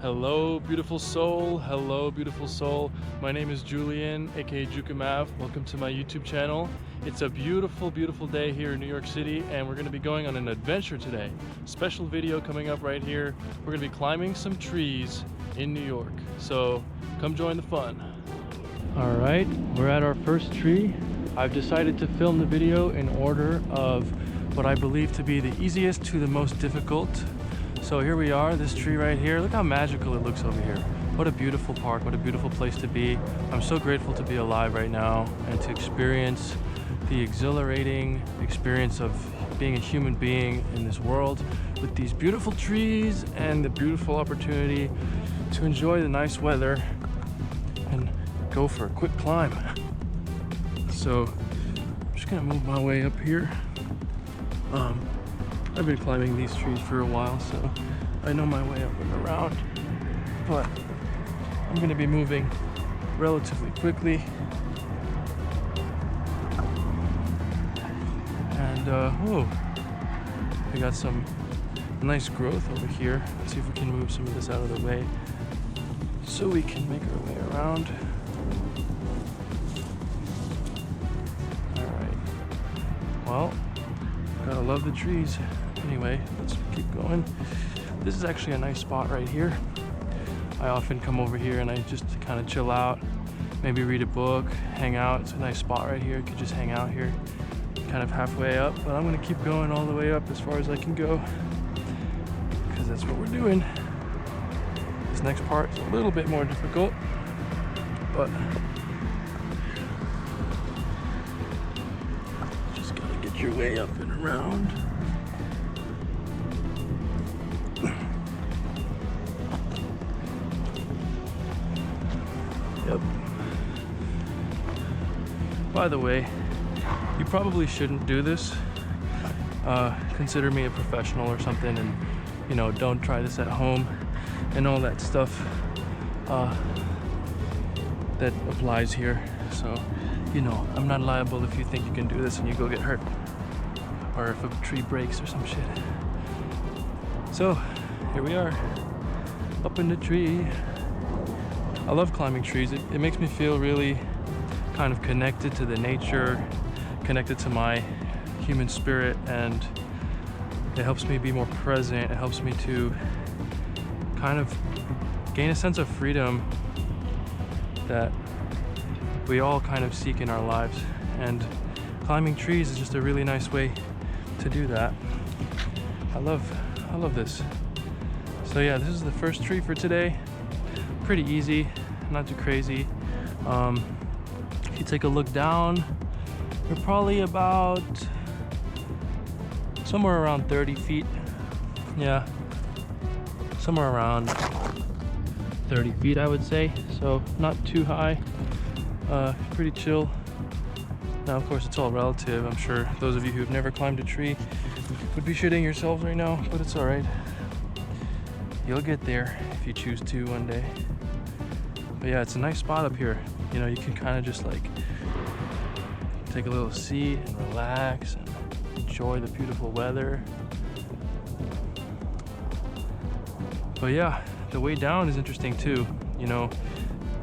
Hello, beautiful soul. Hello, beautiful soul. My name is Julian, aka Jukumav. Welcome to my YouTube channel. It's a beautiful, beautiful day here in New York City, and we're going to be going on an adventure today. Special video coming up right here. We're going to be climbing some trees in New York. So come join the fun. All right, we're at our first tree. I've decided to film the video in order of what I believe to be the easiest to the most difficult. So here we are, this tree right here. Look how magical it looks over here. What a beautiful park, what a beautiful place to be. I'm so grateful to be alive right now and to experience the exhilarating experience of being a human being in this world with these beautiful trees and the beautiful opportunity to enjoy the nice weather and go for a quick climb. So I'm just gonna move my way up here. I've been climbing these trees for a while, so I know my way up and around, but I'm going to be moving relatively quickly. And whoa, we got some nice growth over here. Let's see if we can move some of this out of the way so we can make our way around. All right, well, gotta love the trees. Anyway, let's keep going. This is actually a nice spot right here. I often come over here and I just kind of chill out, maybe read a book, hang out. It's a nice spot right here. You could just hang out here, kind of halfway up, but I'm gonna keep going all the way up as far as I can go because that's what we're doing. This next part is a little bit more difficult, but just gotta get your way up and around. Yep. By the way, you probably shouldn't do this. Consider me a professional or something, and you know, don't try this at home and all that stuff that applies here. So, you know, I'm not liable if you think you can do this and you go get hurt, or if a tree breaks or some shit. So here we are, up in the tree. I love climbing trees. It makes me feel really kind of connected to the nature, connected to my human spirit, and it helps me be more present. It helps me to kind of gain a sense of freedom that we all kind of seek in our lives. And climbing trees is just a really nice way to do that. I love this. So yeah, this is the first tree for today. Pretty easy, not too crazy. If you take a look down, you're probably about somewhere around 30 feet. Yeah, somewhere around 30 feet, I would say. So not too high, pretty chill. Now, of course, it's all relative. I'm sure those of you who've never climbed a tree would be shitting yourselves right now, but it's all right. You'll get there if you choose to one day. But yeah, it's a nice spot up here. You know, you can kind of just like take a little seat and relax and enjoy the beautiful weather. But yeah, the way down is interesting too. You know,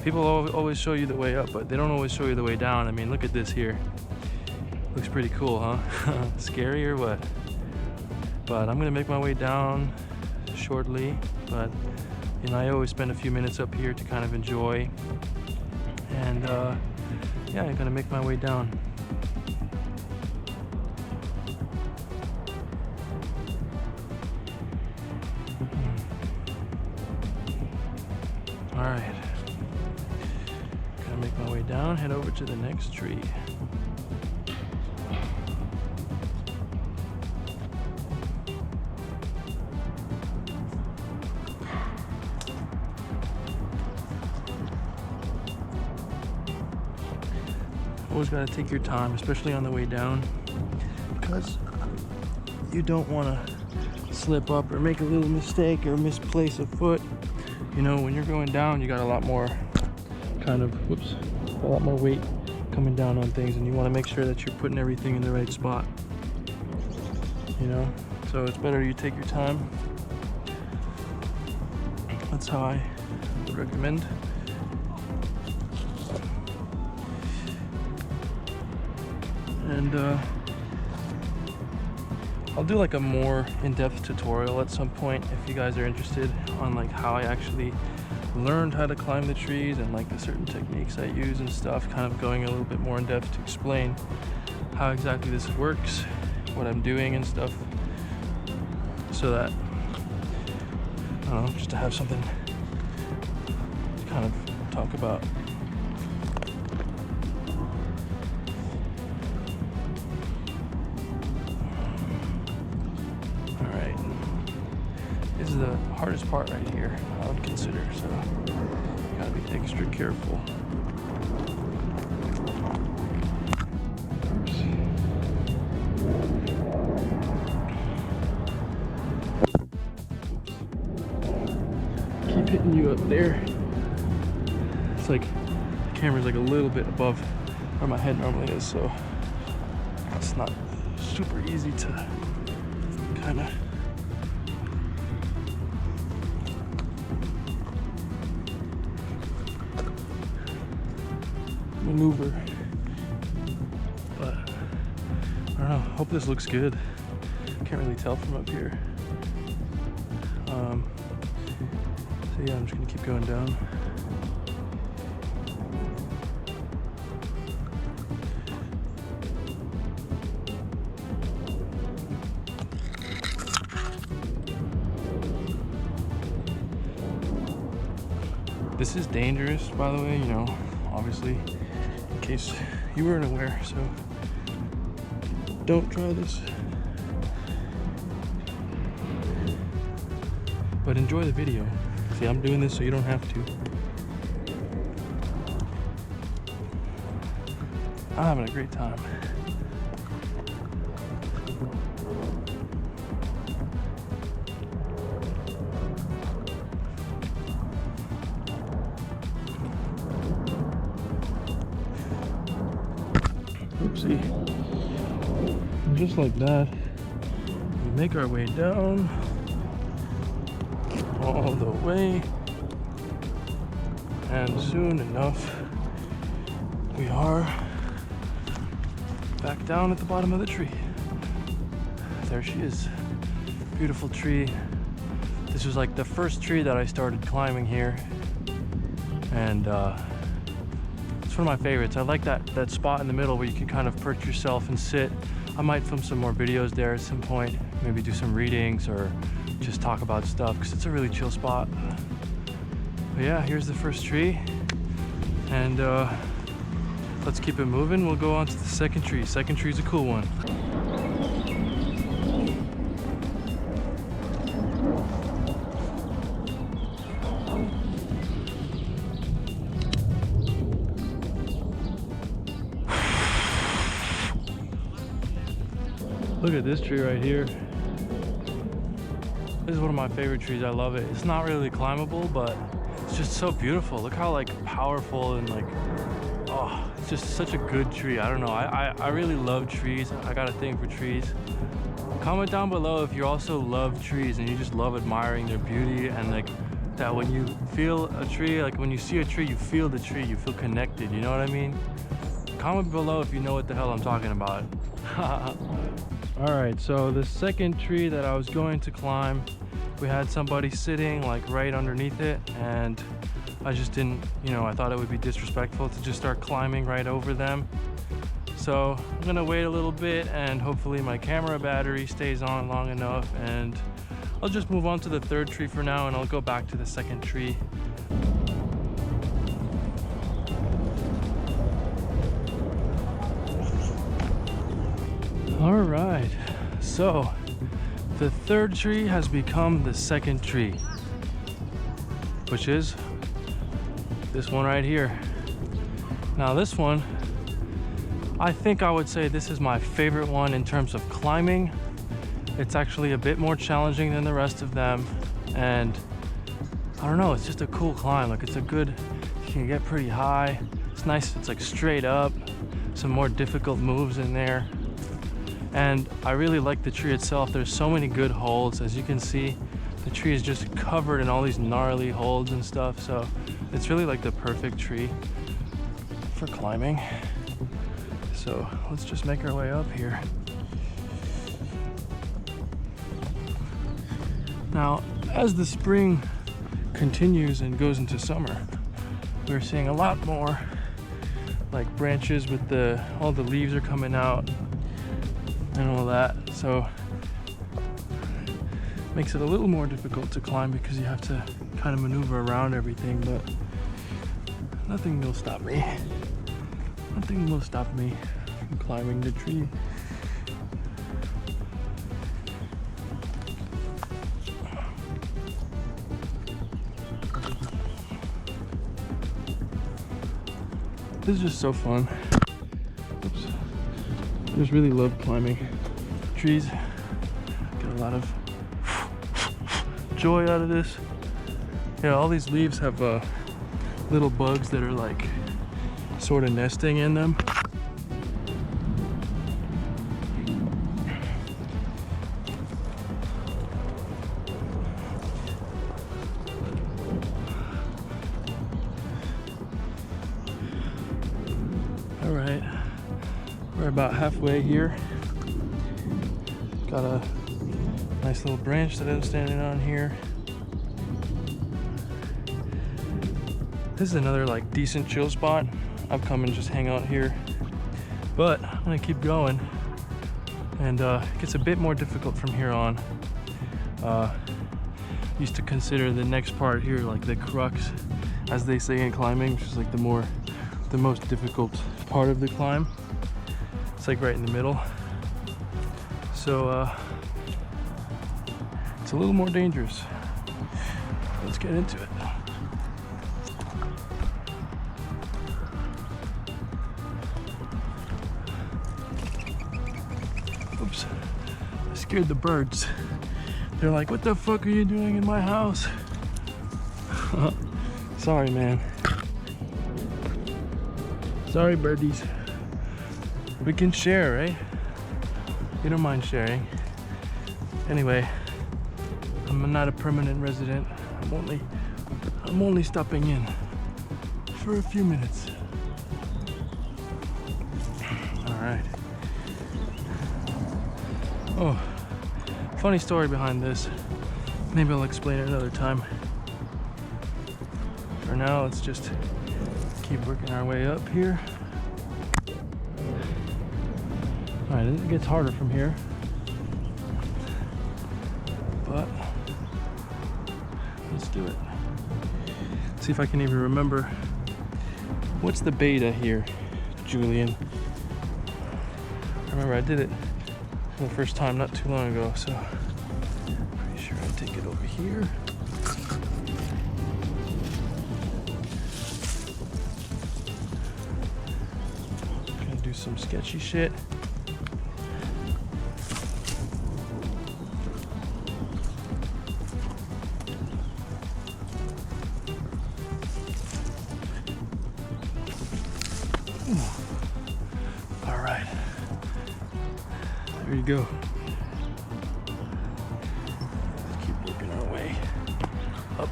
people always show you the way up, but they don't always show you the way down. I mean, look at this here. Looks pretty cool, huh? Scary or what? But I'm gonna make my way down shortly, but you know, I always spend a few minutes up here to kind of enjoy, and yeah, I'm gonna make my way down. All right, gonna make my way down, head over to the next tree. Always got to take your time, especially on the way down, because you don't want to slip up or make a little mistake or misplace a foot. You know, when you're going down, you got a lot more kind of, a lot more weight coming down on things, and you want to make sure that you're putting everything in the right spot. You know, so it's better you take your time. That's how I would recommend. And I'll do like a more in-depth tutorial at some point if you guys are interested on like how I actually learned how to climb the trees and like the certain techniques I use and stuff, kind of going a little bit more in depth to explain how exactly this works, what I'm doing and stuff, so that, I don't know, just to have something to kind of talk about. Alright, this is the hardest part right here, I would consider, so gotta be extra careful. Keep hitting you up there. It's like the camera's like a little bit above where my head normally is, so it's not super easy to kind of maneuver. But I don't know, hope this looks good. Can't really tell from up here. So yeah, I'm just gonna keep going down. This is dangerous, by the way, you know, obviously, in case you weren't aware, so don't try this. But enjoy the video. See, I'm doing this so you don't have to. I'm having a great time. Oopsie. And just like that, we make our way down all the way, and soon enough we are back down at the bottom of the tree. There she is. Beautiful tree. This was like the first tree that I started climbing here, and it's one of my favorites. I like that spot in the middle where you can kind of perch yourself and sit. I might film some more videos there at some point, maybe do some readings or just talk about stuff, because it's a really chill spot. But yeah, here's the first tree, and let's keep it moving. We'll go on to the second tree. Second tree's a cool one. Look at this tree right here. This is one of my favorite trees. I love it. It's not really climbable, but it's just so beautiful. Look how like powerful and like, oh, it's just such a good tree. I don't know. I really love trees. I got a thing for trees. Comment down below if you also love trees and you just love admiring their beauty, and like that when you feel a tree, like when you see a tree, you feel the tree, you feel connected. You know what I mean? Comment below if you know what the hell I'm talking about. All right, so the second tree that I was going to climb, we had somebody sitting like right underneath it, and I just didn't, you know, I thought it would be disrespectful to just start climbing right over them. So I'm gonna wait a little bit, and hopefully my camera battery stays on long enough, and I'll just move on to the third tree for now, and I'll go back to the second tree. All right, so the third tree has become the second tree, which is this one right here. Now this one, I think I would say this is my favorite one in terms of climbing. It's actually a bit more challenging than the rest of them, and I don't know, it's just a cool climb. Like, it's a good, you can get pretty high. It's nice, it's like straight up, some more difficult moves in there. And I really like the tree itself. There's so many good holds. As you can see, the tree is just covered in all these gnarly holds and stuff, so it's really like the perfect tree for climbing. So let's just make our way up here. Now, as the spring continues and goes into summer, we're seeing a lot more like branches with all the leaves are coming out and all that. So makes it a little more difficult to climb because you have to kind of maneuver around everything, but nothing will stop me. Nothing will stop me from climbing the tree. This is just so fun. Oops. I just really love climbing trees. Get a lot of joy out of this. Yeah, all these leaves have little bugs that are like sort of nesting in them. All right, we're about halfway here. Got a nice little branch that I'm standing on here. This is another like decent chill spot. I've come and just hang out here, but I'm gonna keep going, and it gets a bit more difficult from here on. Used to consider the next part here like the crux, as they say in climbing, which is like the most difficult part of the climb. It's like right in the middle, so it's a little more dangerous. Let's get into it. Oops, I scared the birds. They're like, what the fuck are you doing in my house? Sorry, man. Sorry, birdies. We can share, right? You don't mind sharing. Anyway, I'm not a permanent resident. I'm only stopping in for a few minutes. All right. Oh, funny story behind this. Maybe I'll explain it another time. For now, let's just keep working our way up here. All right, it gets harder from here, but let's do it. See if I can even remember. What's the beta here, Julian? I remember I did it for the first time not too long ago, so pretty sure I take it over here. Gonna do some sketchy shit. All right, there you go. Let's keep working our way up,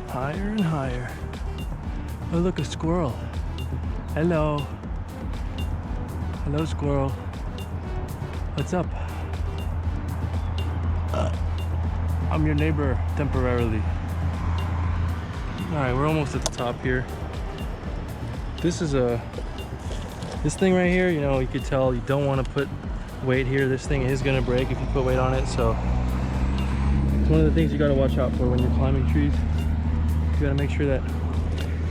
higher and higher. Oh, look, a squirrel. Hello. Hello, squirrel. What's up? I'm your neighbor temporarily. All right, we're almost at the top here. This thing right here, you know, you could tell you don't want to put weight here. This thing is going to break if you put weight on it, so it's one of the things you got to watch out for when you're climbing trees. You got to make sure that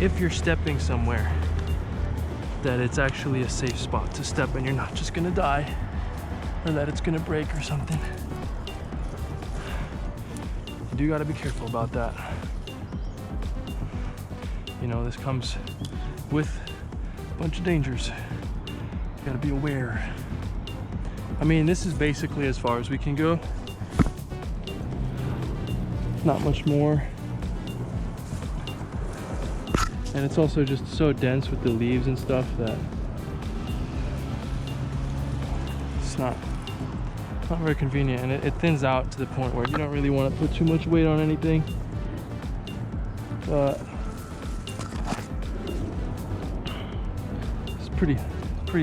if you're stepping somewhere, that it's actually a safe spot to step and you're not just going to die or that it's going to break or something. You do got to be careful about that. You know, this comes with a bunch of dangers. You gotta be aware. I mean, this is basically as far as we can go. Not much more. And it's also just so dense with the leaves and stuff that it's not not very convenient, and it thins out to the point where you don't really want to put too much weight on anything. But it's pretty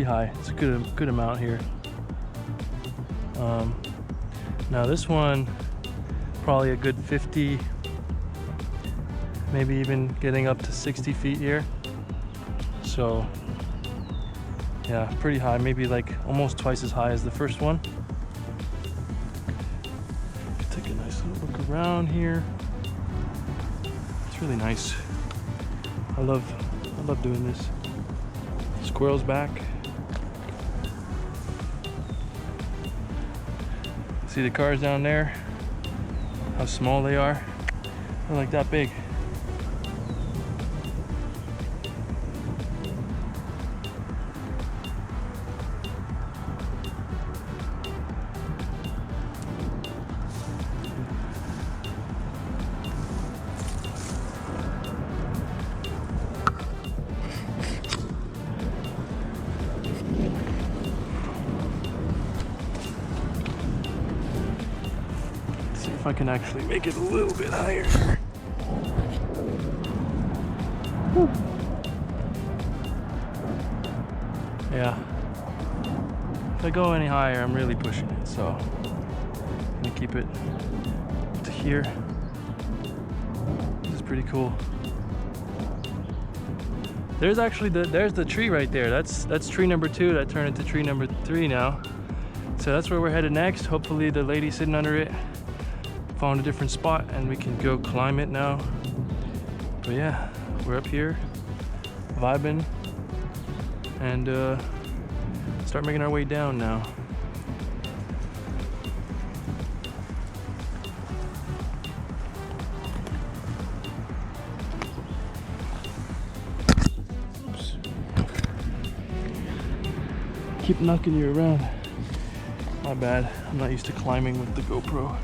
high. It's a good amount here. Now this one, probably a good 50, maybe even getting up to 60 feet here. So yeah, pretty high, maybe like almost twice as high as the first one. Take a nice little look around here. It's really nice. I love doing this. Squirrels back. See the cars down there? How small they are? They're like that big. If I can actually make it a little bit higher. Whew. Yeah. If I go any higher, I'm really pushing it, so I'm gonna keep it to here. This is pretty cool. There's actually there's the tree right there. That's tree number 2 that turned into tree number 3 now. So that's where we're headed next. Hopefully the lady sitting under it found a different spot and we can go climb it now. But yeah, we're up here vibing and start making our way down now. Oops. Keep knocking you around. My bad, I'm not used to climbing with the GoPro.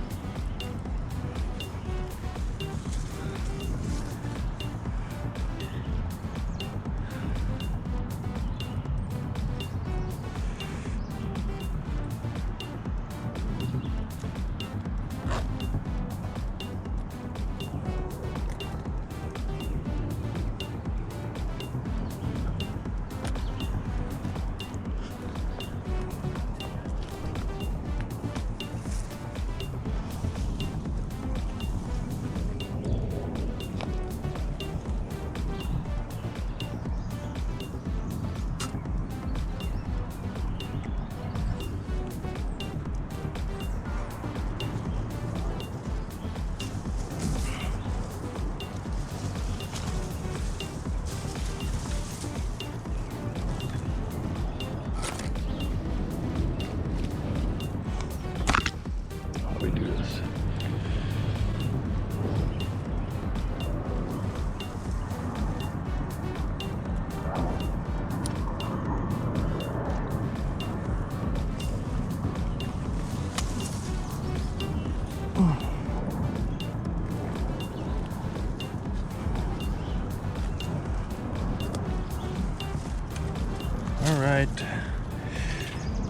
Alright,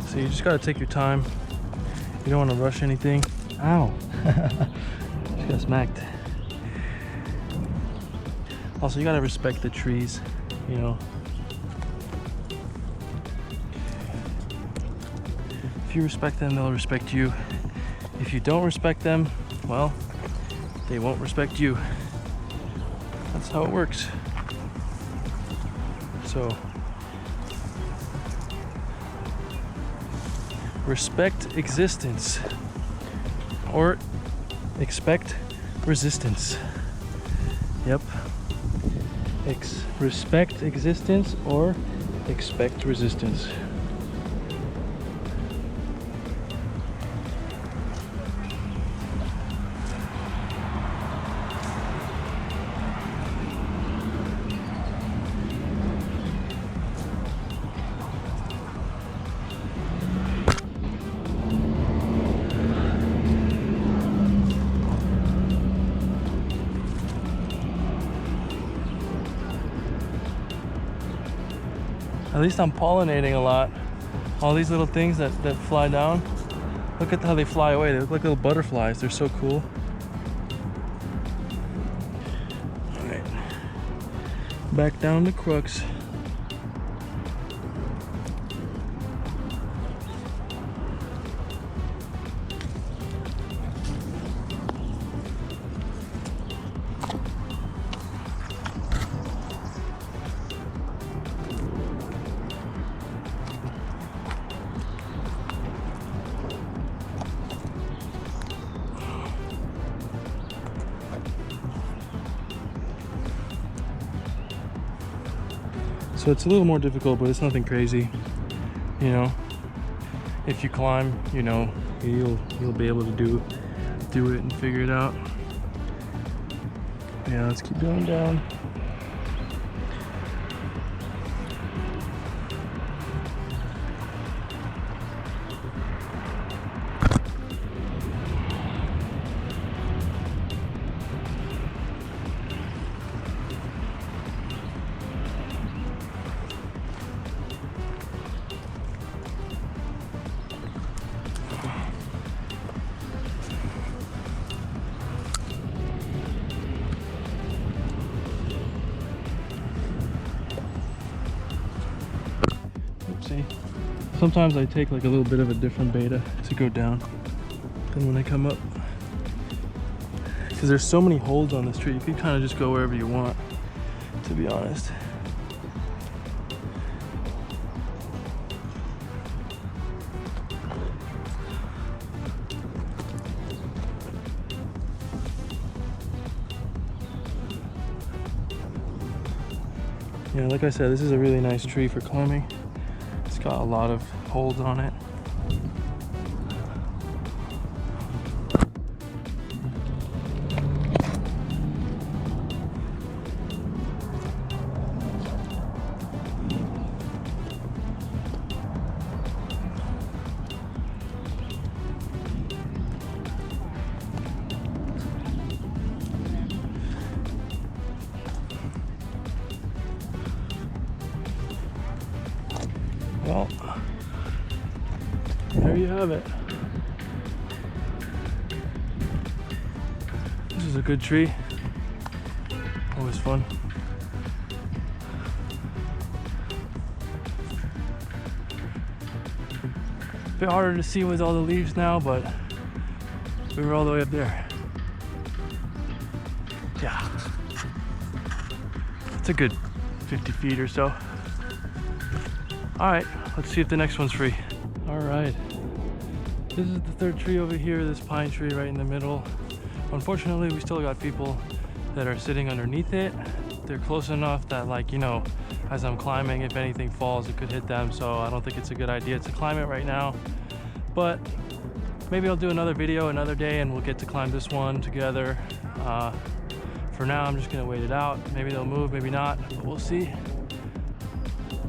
so you just gotta take your time. You don't want to rush anything. Ow! Just got smacked. Also, you gotta respect the trees, you know. If you respect them, they'll respect you. If you don't respect them, well, they won't respect you. That's how it works. So, respect existence or expect resistance. Yep. Respect existence or expect resistance. At least I'm pollinating a lot. All these little things that fly down, Look at how they fly away. They look like little butterflies. They're so cool. All right, back down the crux. So it's a little more difficult, but it's nothing crazy. You know, if you climb, you know, you'll be able to do it and figure it out. Yeah, let's keep going down. Oopsie. Sometimes I take like a little bit of a different beta to go down than when I come up. Because there's so many holds on this tree, you can kind of just go wherever you want, to be honest. Yeah, like I said, this is a really nice tree for climbing. It's got a lot of holds on it. Well, there you have it. This is a good tree. Always fun. A bit harder to see with all the leaves now, but we were all the way up there. Yeah. It's a good 50 feet or so. All right, let's see if the next one's free. All right, this is the third tree over here, this pine tree right in the middle. Unfortunately, we still got people that are sitting underneath it. They're close enough that, like, you know, as I'm climbing, if anything falls, it could hit them. So I don't think it's a good idea to climb it right now. But maybe I'll do another video another day and we'll get to climb this one together. For now, I'm just gonna wait it out. Maybe they'll move, maybe not, but we'll see.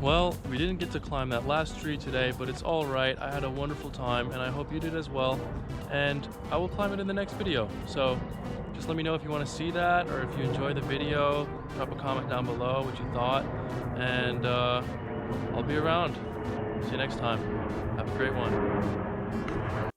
Well, we didn't get to climb that last tree today, but it's all right. I had a wonderful time and I hope you did as well. And I will climb it in the next video. So just let me know if you want to see that, or if you enjoyed the video. Drop a comment down below what you thought, and I'll be around. See you next time. Have a great one.